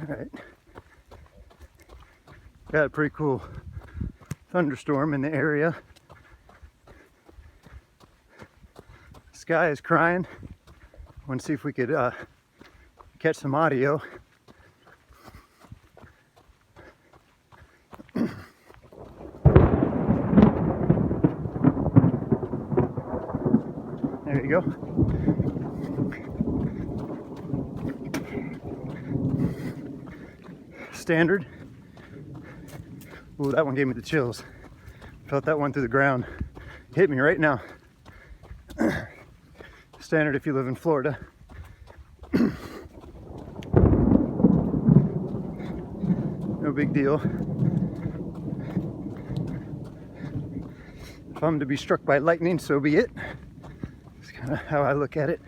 Alright. Got a pretty cool thunderstorm in the area. Sky is crying. I want to see if we could catch some audio. There you go. Standard. Ooh, that one gave me the chills. Felt that one through the ground. Hit me right now. Standard if you live in Florida. No big deal. If I'm to be struck by lightning, so be it. That's kind of how I look at it.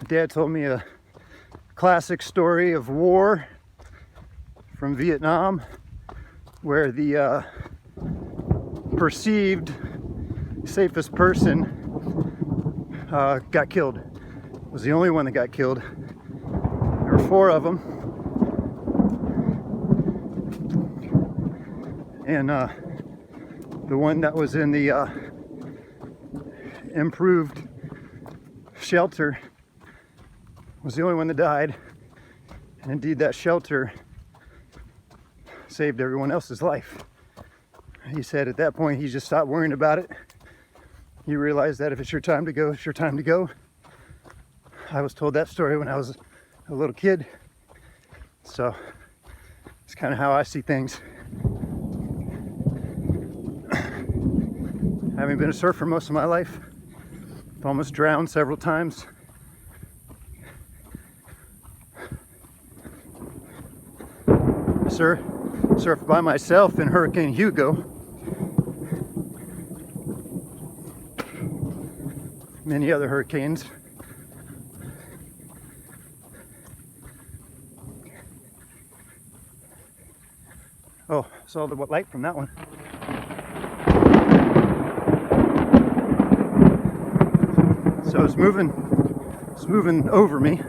Dad told me a classic story of war from Vietnam where the perceived safest person got killed. Was the only one that got killed. There were 4 of them, and the one that was in the improved shelter was the only one that died. And indeed, that shelter saved everyone else's life. He said at that point he just stopped worrying about it. He realized that if it's your time to go, it's your time to go. I was told that story when I was a little kid, so it's kind of how I see things. Having been a surfer most of my life, I've almost drowned several times. Surfed by myself in Hurricane Hugo. Many other hurricanes. Oh, saw the light from that one. So it's moving over me.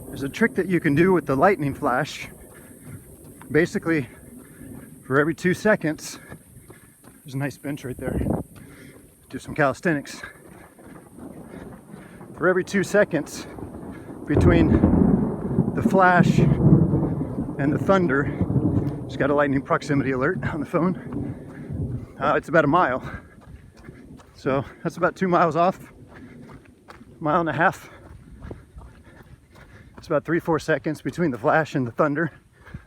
There's a trick that you can do with the lightning flash. Basically, for every 2 seconds, there's a nice bench right there. Do some calisthenics. For every 2 seconds between the flash and the thunder, just got a lightning proximity alert on the phone. It's about a mile. So that's about 2 miles off. 1.5 miles. It's about 3-4 seconds between the flash and the thunder.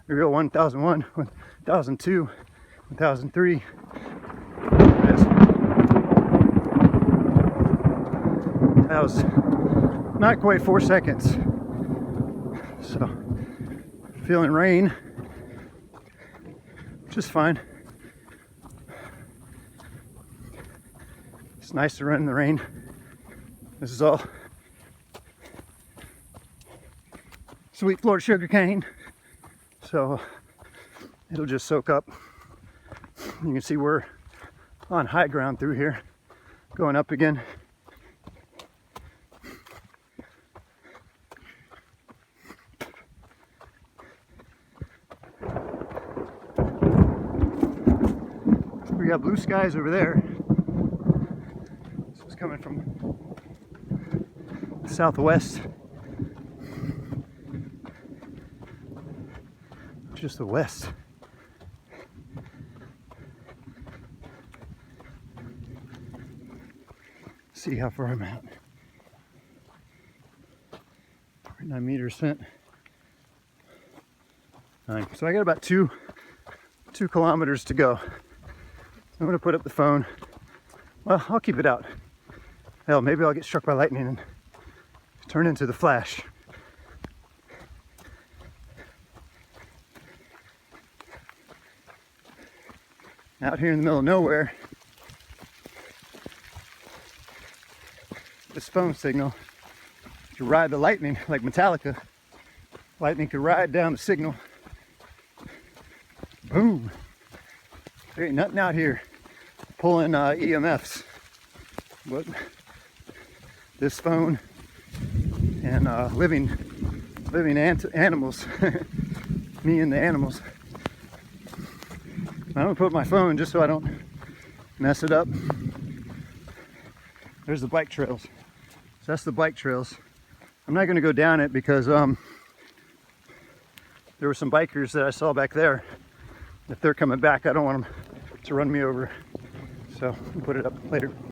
We go 1001, 1002, 1003. That was not quite 4 seconds. So, feeling rain, just fine. It's nice to run in the rain. This is all sweet Florida sugar cane, so it'll just soak up. You can see we're on high ground through here, going up again. We got blue skies over there. This is coming from the southwest. Just the west. See how far I'm at. 9 meters sent. 9. So I got about 2 kilometers to go. I'm gonna put up the phone. Well, I'll keep it out. Hell, maybe I'll get struck by lightning and turn into the Flash. Out here in the middle of nowhere, this phone signal to ride the lightning like Metallica. Lightning could ride down the signal. Boom. There ain't nothing out here pulling EMFs. But this phone and living animals. Me and the animals. I'm gonna put my phone just so I don't mess it up. There's the bike trails. So that's the bike trails. I'm not gonna go down it because there were some bikers that I saw back there. If they're coming back, I don't want them to run me over. So I'll put it up later.